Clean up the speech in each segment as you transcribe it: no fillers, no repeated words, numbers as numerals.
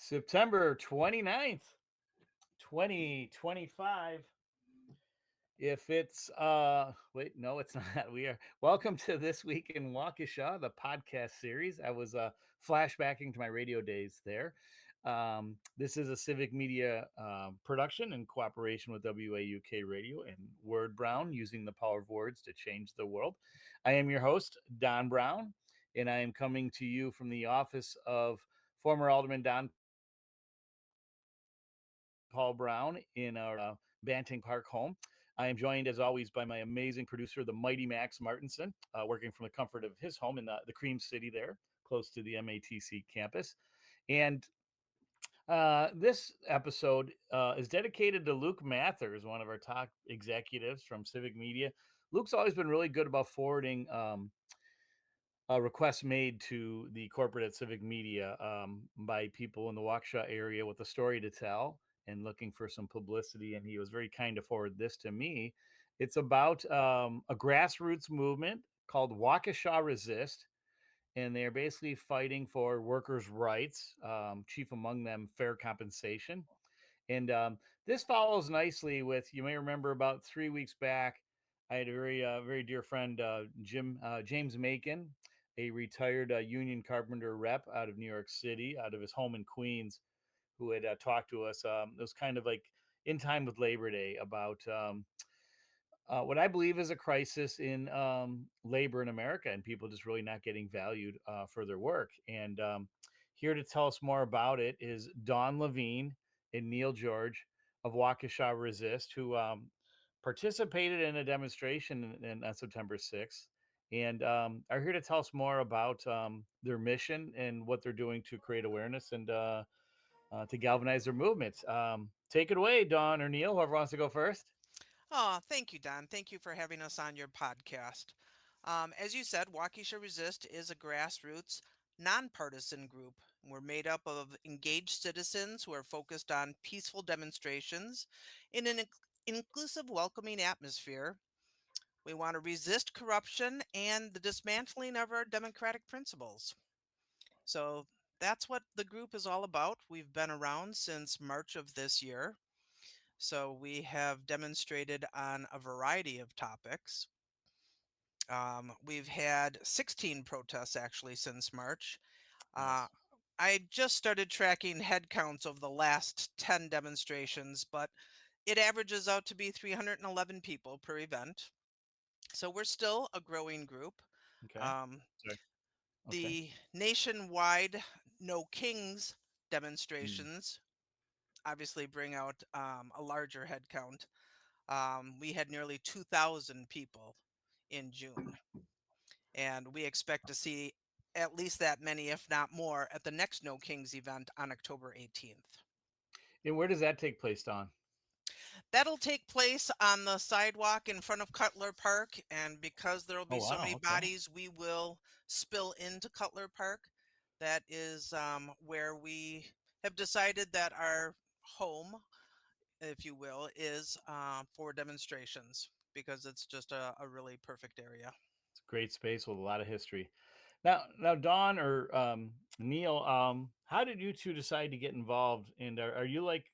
September 29th, 2025. If it's wait, no, it's not. We are welcome to This Week in Waukesha, the podcast series. I was flashbacking to my radio days there. This is a civic media production in cooperation with WAUK Radio and Word Brown, using the power of words to change the world. I am your host, Don Brown, and I am coming to you from the office of former Alderman Don Paul Brown in our Banting Park home. I am joined, as always, by my amazing producer, the mighty Max Martinson, working from the comfort of his home in the Cream City there, close to the MATC campus. And this episode is dedicated to Luke Mathers, one of our top executives from Civic Media. Luke's always been really good about forwarding requests made to the corporate at Civic Media by people in the Waukesha area with a story to tell and looking for some publicity. And he was very kind to forward this to me. It's about a grassroots movement called Waukesha Resist, and they're basically fighting for workers' rights, chief among them fair compensation. And this follows nicely with, you may remember about 3 weeks back, I had a very dear friend, James Macon, a retired union carpenter rep out of New York City, out of his home in Queens, who had talked to us. It was kind of like in time with Labor Day about what I believe is a crisis in labor in America and people just really not getting valued for their work. And here to tell us more about it is Dawn Lawien and Neal George of Waukesha Resist, who participated in a demonstration on September 6th and are here to tell us more about their mission and what they're doing to create awareness and to galvanize their movement. Take it away, Dawn or Neal, whoever wants to go first. Oh, thank you, Don. Thank you for having us on your podcast. As you said, Waukesha Resist is a grassroots, nonpartisan group. We're made up of engaged citizens who are focused on peaceful demonstrations in an inclusive, welcoming atmosphere. We want to resist corruption and the dismantling of our democratic principles. So that's what the group is all about. We've been around since March of this year. So we have demonstrated on a variety of topics. We've had 16 protests actually since March. Uh, Nice. I just started tracking head counts of the last 10 demonstrations, but it averages out to be 311 people per event. So we're still a growing group. Okay. Um, Sorry. Okay. the nationwide No Kings Mm. demonstrations obviously bring out a larger head count. We had nearly 2,000 people in June, and we expect to see at least that many, if not more, at the next No Kings event on October 18th. And where does that take place, Don? That'll take place on the sidewalk in front of Cutler Park, and because there will Oh, be so wow. many Okay. bodies, we will spill into Cutler Park. That is where we have decided that our home, if you will, is for demonstrations because it's just a really perfect area. It's a great space with a lot of history. Now, Dawn or Neal, how did you two decide to get involved? And are you like,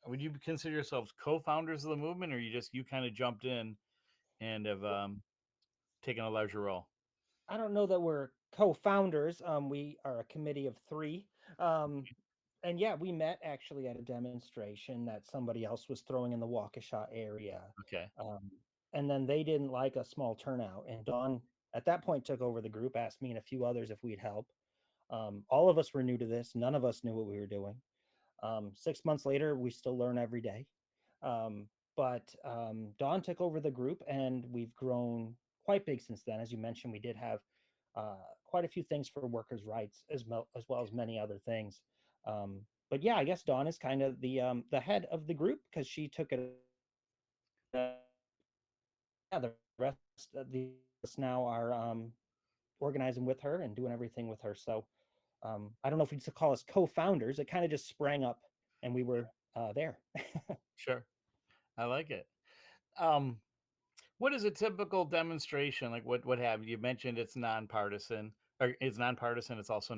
would you consider yourselves co-founders of the movement, or you kind of jumped in and have taken a larger role? I don't know that we're co-founders. We are a committee of three. Um, and yeah, we met actually at a demonstration that somebody else was throwing in the Waukesha area. Okay. Um, and then they didn't like a small turnout. And Dawn, at that point, took over the group, asked me and a few others if we'd help. All of us were new to this. None of us knew what we were doing. 6 months later, we still learn every day. But Dawn took over the group, and we've grown quite big since then. As you mentioned, we did have quite a few things for workers' rights, as well as many other things. But yeah, I guess Dawn is kind of the head of the group because she took it. Yeah, the rest of the us now are organizing with her and doing everything with her. So I don't know if we just call us co-founders. It kind of just sprang up, and we were there. Sure. I like it. Um, what is a typical demonstration? Like what have you mentioned it's nonpartisan or it's nonpartisan, it's also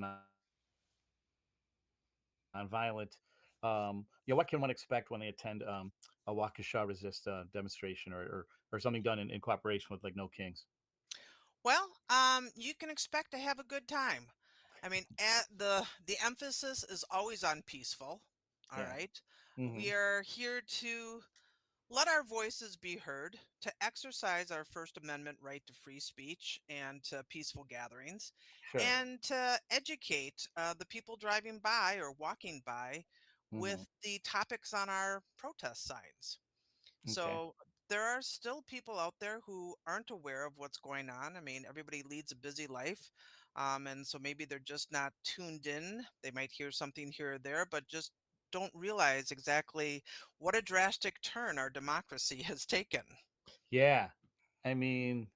nonviolent. What can one expect when they attend a Waukesha Resist demonstration or something done in cooperation with like No Kings? Well, you can expect to have a good time. I mean, the emphasis is always on peaceful. All Yeah. right. Hmm. We are here to let our voices be heard, to exercise our First Amendment right to free speech and to peaceful gatherings, Sure. and to educate the people driving by or walking by Hmm. with the topics on our protest signs. Okay. So there are still people out there who aren't aware of what's going on. I mean, everybody leads a busy life. And so maybe they're just not tuned in. They might hear something here or there, but just don't realize exactly what a drastic turn our democracy has taken. Yeah. I mean,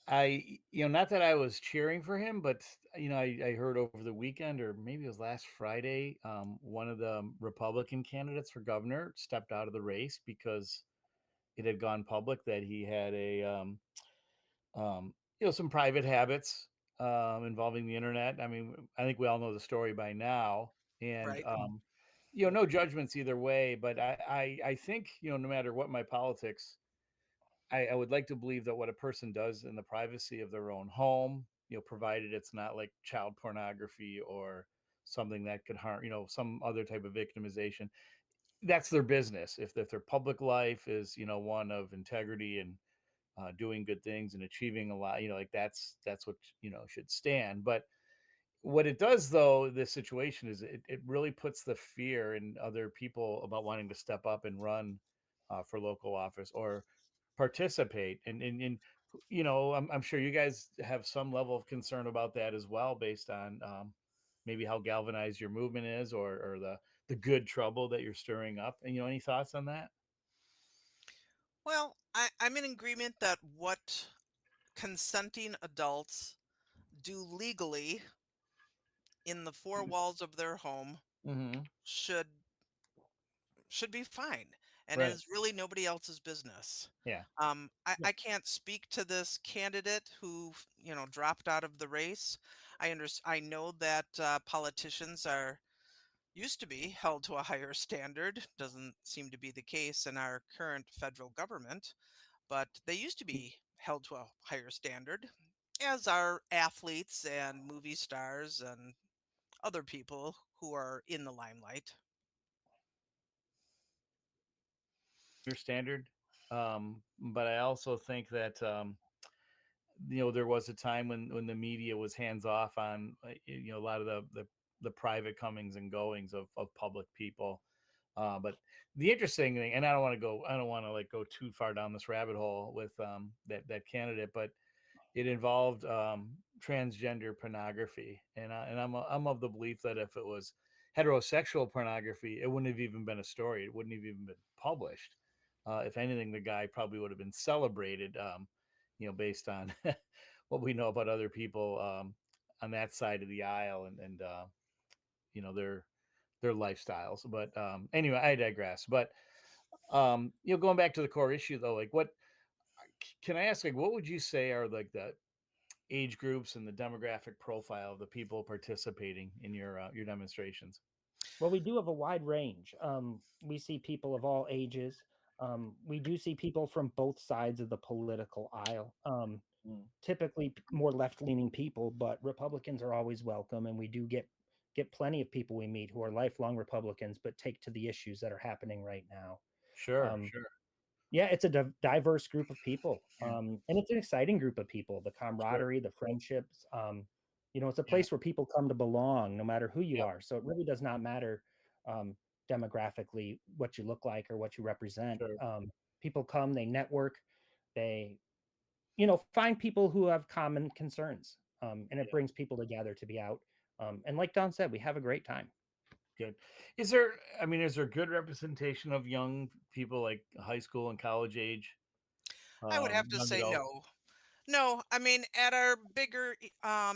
not that I was cheering for him, but I heard over the weekend or maybe it was last Friday, one of the Republican candidates for governor stepped out of the race because it had gone public that he had some private habits involving the internet. I mean, I think we all know the story by now, and Right. no judgments either way. But I think no matter what my politics, I would like to believe that what a person does in the privacy of their own home, provided it's not like child pornography or something that could harm, some other type of victimization, that's their business. If their public life is, one of integrity and doing good things and achieving a lot, like that's what should stand. But what it does, though, this situation is it really puts the fear in other people about wanting to step up and run for local office or participate. And I'm sure you guys have some level of concern about that as well, based on maybe how galvanized your movement is, or the good trouble that you're stirring up. And any thoughts on that? Well, I'm in agreement that what consenting adults do legally in the four walls of their home Hmm. should be fine, and it Right. is really nobody else's business. Yeah. Yeah. I can't speak to this candidate who, dropped out of the race. I know that politicians are used to be held to a higher standard. Doesn't seem to be the case in our current federal government, but they used to be held to a higher standard, as are athletes and movie stars and other people who are in the limelight. Your standard. But I also think that there was a time when the media was hands off on a lot of the private comings and goings of public people. But the interesting thing, and I don't want to like go too far down this rabbit hole with that candidate, but it involved transgender pornography, and I'm of the belief that if it was heterosexual pornography, it wouldn't have even been a story. It wouldn't have even been published. If anything, the guy probably would have been celebrated, based on what we know about other people on that side of the aisle and you know their lifestyles. But anyway, I digress. But going back to the core issue though, like what can I ask? Like, what would you say are like the age groups and the demographic profile of the people participating in your demonstrations? Well, we do have a wide range. We see people of all ages. We do see people from both sides of the political aisle. Mm. Typically more left-leaning people, but Republicans are always welcome, and we do get plenty of people we meet who are lifelong Republicans but take to the issues that are happening right now. Sure, Um, sure. yeah, it's a diverse group of people, Yeah, and it's an exciting group of people. The sure. camaraderie, the friendships. It's a Yeah, place where people come to belong, no matter who you yep, are. So it really does not matter um, demographically what you look like or what you represent. sure. People come, they network, they find people who have common concerns, and it Yeah, brings people together to be out. And like Don said, we have a great time. good. Is there good representation of young people like high school and college age, I would have to young say adults? no. No, I mean, at our bigger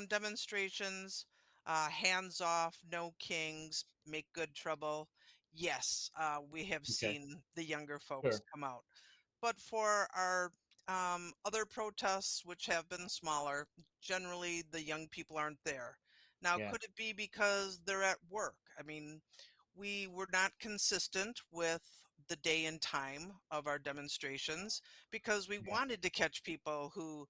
demonstrations, hands off, no kings, make good trouble. Yes, we have Okay, seen the younger folks sure. come out. But for our other protests, which have been smaller, generally the young people aren't there. Now, Yeah. could it be because they're at work? I mean, we were not consistent with the day and time of our demonstrations because we Yeah. wanted to catch people who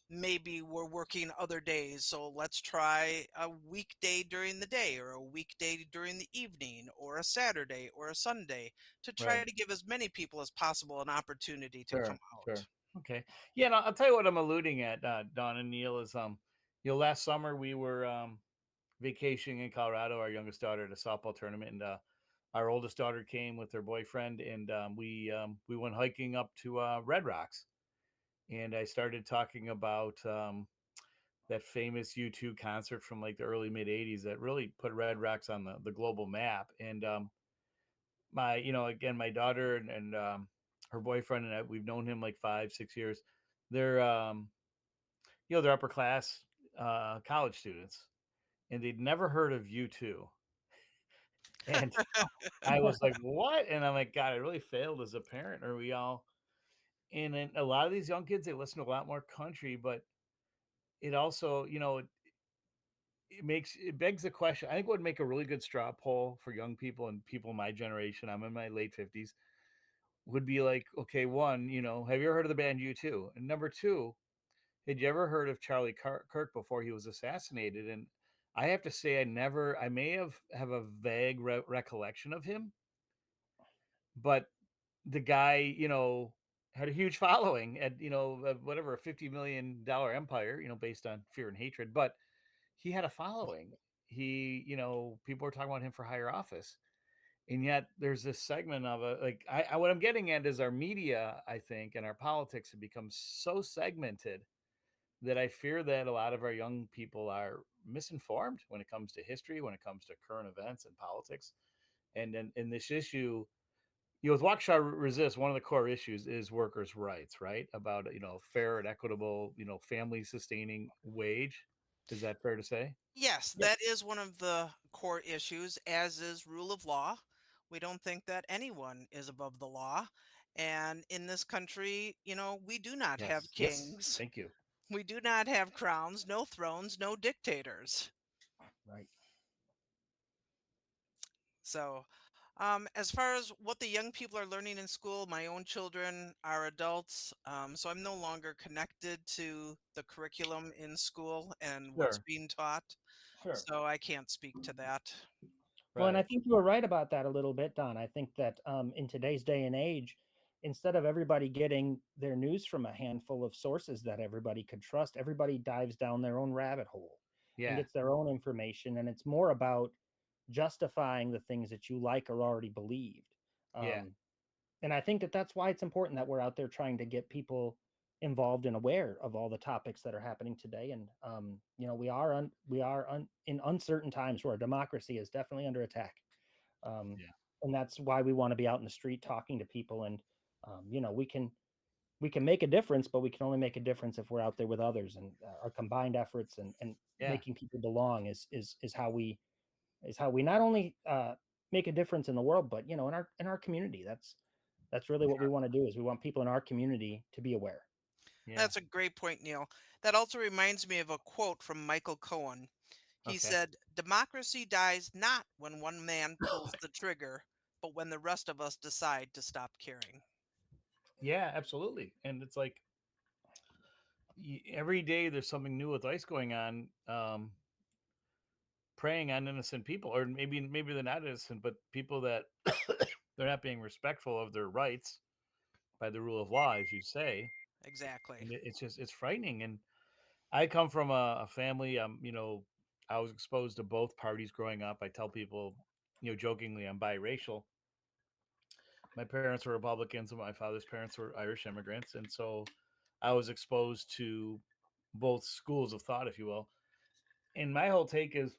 maybe were working other days. So let's try a weekday during the day or a weekday during the evening or a Saturday or a Sunday to try Right. to give as many people as possible an opportunity to come Sure. Sure. out. Okay. Yeah. No, I'll tell you what I'm alluding at, Don and Neil, is last summer we were vacationing in Colorado. Our youngest daughter at a softball tournament, and our oldest daughter came with her boyfriend, and we went hiking up to Red Rocks, and I started talking about that famous U2 concert from like the early mid '80s that really put Red Rocks on the global map. And again, my daughter and her boyfriend and I, we've known him like 5 6 years. They're they're upper class college students, and they'd never heard of U2. And I was like, "What?" And I'm like, "God, I really failed as a parent." Are we all? And then a lot of these young kids, they listen to a lot more country, but it also, it begs the question. I think what would make a really good straw poll for young people and people my generation, I'm in my late 50s, would be like, okay, one, have you ever heard of the band U2? And number two, had you ever heard of Charlie Kirk before he was assassinated? And I have to say, I may have a vague recollection of him, but the guy, had a huge following at, whatever, a $50 million empire, based on fear and hatred. But he had a following. People were talking about him for higher office. And yet there's this segment of it. Like, what I'm getting at is our media, I think, and our politics have become so segmented that I fear that a lot of our young people are misinformed when it comes to history, when it comes to current events and politics. And then in this issue, with Waukesha Resist, one of the core issues is workers' rights, right? About, fair and equitable, family sustaining wage. Is that fair to say? Yes, Yeah. that is one of the core issues, as is rule of law. We don't think that anyone is above the law. And in this country, we do not have Yes. Yes. kings. Thank you. We do not have crowns, no thrones, no dictators. Right. So, as far as what the young people are learning in school, my own children are adults. So I'm no longer connected to the curriculum in school and what's Sure. being taught. Sure. So I can't speak to that. Well, and I Right. think you were right about that a little bit, Don. I think that in today's day and age, instead of everybody getting their news from a handful of sources that everybody could trust, everybody dives down their own rabbit hole and Yeah. gets their own information. And it's more about justifying the things that you like or already believed. Yeah. Um, and I think that that's why it's important that we're out there trying to get people involved and aware of all the topics that are happening today. And in uncertain times where our democracy is definitely under attack. Um, Yeah. and that's why we want to be out in the street talking to people. And we can make a difference, but we can only make a difference if we're out there with others. And our combined efforts and Yeah. making people belong is how we not only make a difference in the world, but in our community. That's really what we want to do. Is we want people in our community to be aware. Yeah. That's a great point, Neil. That also reminds me of a quote from Michael Cohen. He Okay. said, "Democracy dies not when one man pulls the trigger, but when the rest of us decide to stop caring." Yeah, absolutely. And it's like every day there's something new with ICE going on, preying on innocent people, or maybe they're not innocent, but people that they're not being respectful of their rights by the rule of law, as you say. Exactly. And it's frightening. And I come from a family. I was exposed to both parties growing up. I tell people, jokingly, I'm biracial. My parents were Republicans, and my father's parents were Irish immigrants, and so I was exposed to both schools of thought, if you will. And my whole take is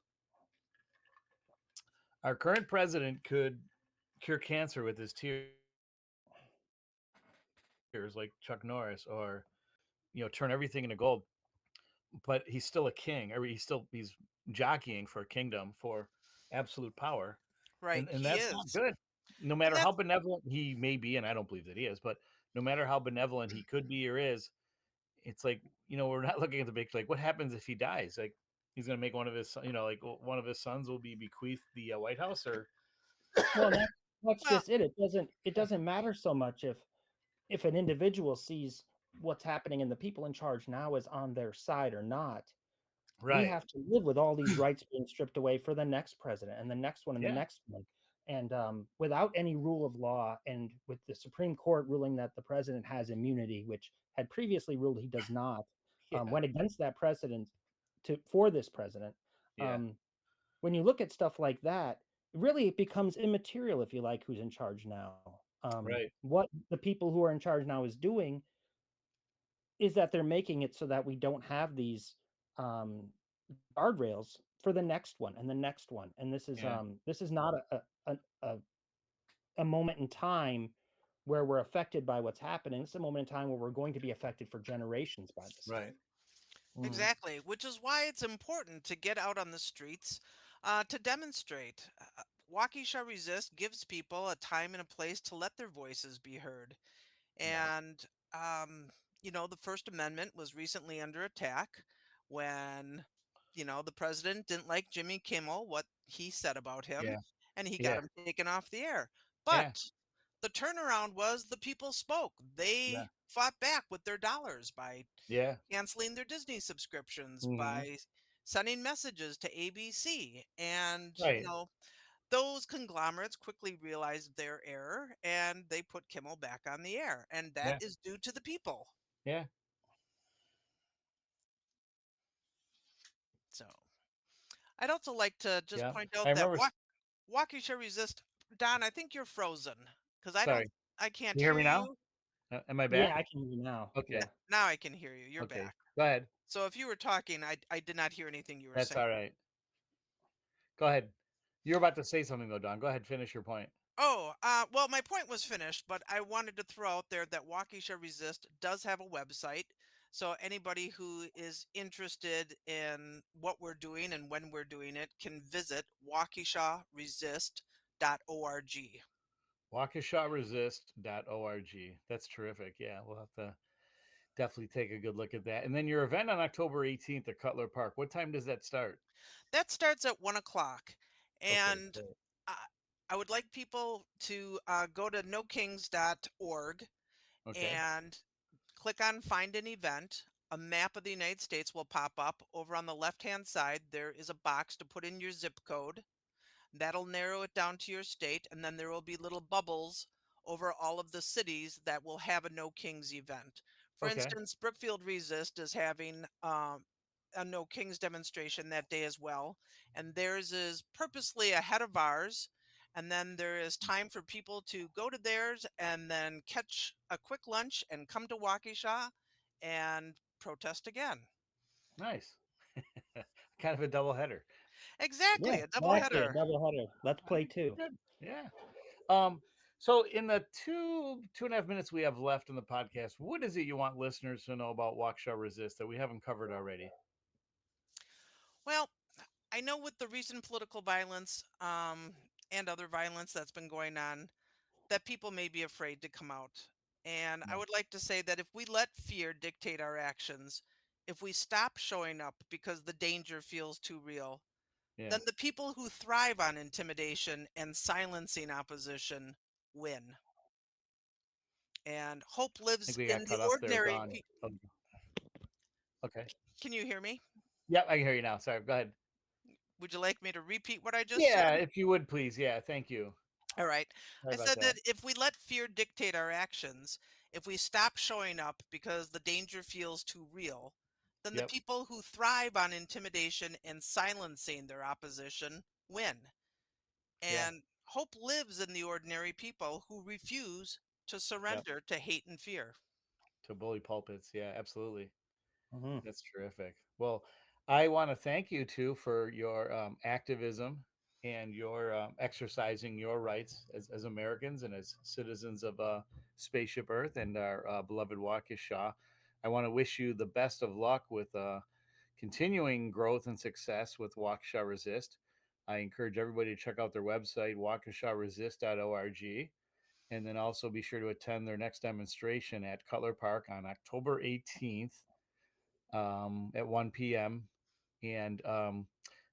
our current president could cure cancer with his tears, like Chuck Norris, or turn everything into gold. But he's still a king, or he's jockeying for a kingdom, for absolute power, and Right. that's not He good. is. No matter how And that's benevolent he may be, and I don't believe that he is, but no matter how benevolent he could be or is, it's like, we're not looking at the big, like, what happens if he dies? Like, He's going to make one of his, like one of his sons will be bequeathed the White House, or Well, that's Well, just it. It doesn't matter so much if an individual sees what's happening and the people in charge now is on their side or not. We right? have to live with all these rights being stripped away for the next president and the next one and the Yeah, next one. And without any rule of law, and with the Supreme Court ruling that the president has immunity, which had previously ruled he does not, yeah, went against that precedent for this president. yeah, Um, when you look at stuff like that, really it becomes immaterial if you like who's in charge now. right. What the people who are in charge now is doing is that they're making it so that we don't have these um, guardrails for the next one and the next one. And Yeah, this is not a a moment in time where we're affected by what's happening. It's a moment in time where we're going to be affected for generations by this stuff. right. Mm, exactly, which is why it's important to get out on the streets to demonstrate. Waukesha Resist gives people a time and a place to let their voices be heard. Yeah, And, um, the First Amendment was recently under attack when, the president didn't like Jimmy Kimmel, what he said about him, yeah, and he got yeah, him taken off the air. yeah, But the turnaround was the people spoke. yeah, They fought back with their dollars by yeah. canceling their Disney subscriptions, Hmm. by sending messages to ABC. And, Right. those conglomerates quickly realized their error and they put Kimmel back on the air. And that Yeah, is due to the people. yeah, So I'd also like to just yeah. point I out that remember. Waukesha Resist, Don, I think you're frozen because Sorry. I can't Can you hear hear me now? you. Am I yeah, back? I can hear you now. Okay. Yeah. Now I can hear you. You're Okay. back. Go ahead. So if you were talking, I did not hear anything you were That's saying. all right. Go ahead. You're about to say something though, Don. Go ahead. Finish your point. Oh, well, my point was finished, but I wanted to throw out there that Waukesha Resist does have a website. So anybody who is interested in what we're doing and when we're doing it can visit waukesharesist.org. WaukeshaResist.org. That's terrific. Yeah, we'll have to definitely take a good look at that. And then your event on October 18th at Cutler Park. What time does that start? That starts at 1 o'clock. Okay, And great. I, I would like people to go to nokings.org Okay. and click on Find an Event. A map of the United States will pop up. Over on the left-hand side, there is a box to put in your zip code. That'll narrow it down to your state, and then there will be little bubbles over all of the cities that will have a No Kings event. For Okay. instance, Brookfield Resist is having a No Kings demonstration that day as well, and theirs is purposely ahead of ours. And then there is time for people to go to theirs and then catch a quick lunch and come to Waukesha and protest again. Nice. Kind of a double header. Exactly, Yeah, a exactly. A doubleheader. double header. Let's All play right, two. good. Yeah. So in the two and a half minutes we have left in the podcast, what is it you want listeners to know about Waukesha Resist that we haven't covered already? Well, I know with the recent political violence and other violence that's been going on, that people may be afraid to come out. And I Yeah. would like to say that if we let fear dictate our actions, if we stop showing up because the danger feels too real, Yeah. then the people who thrive on intimidation and silencing opposition win. And hope I think lives we in got the cut off there, ordinary. Don. Oh, okay. Can you hear me? Yep, I can hear you now. Sorry. Go ahead. Would you like me to repeat what I just Yeah, said? if you would please. Yeah, thank you. All right. Sorry I about said that. that if we let fear dictate our actions, if we stop showing up because the danger feels too real, then the Yep. people who thrive on intimidation and silencing their opposition win. Yeah. And hope lives in the ordinary people who refuse to Yep. surrender to hate and fear. To bully pulpits. Yeah, absolutely. Mhm. That's terrific. Well, I want to thank you too for your activism and your exercising your rights as Americans and as citizens of Spaceship Earth and our beloved Waukesha. I want to wish you the best of luck with continuing growth and success with Waukesha Resist. I encourage everybody to check out their website, waukesharesist.org, and then also be sure to attend their next demonstration at Cutler Park on October 18th at 1 p.m. And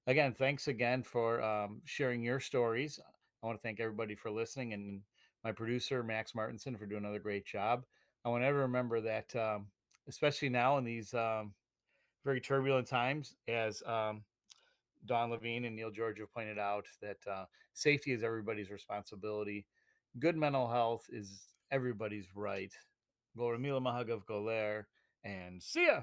again, thanks again for sharing your stories. I want to thank everybody for listening, and my producer, Max Martinson, for doing another great job. I want to remember that, especially now in these very turbulent times, as Don Levine and Neal George have pointed out, that safety is everybody's responsibility. Good mental health is everybody's right. Go Mila Mahagav Goler, and see ya.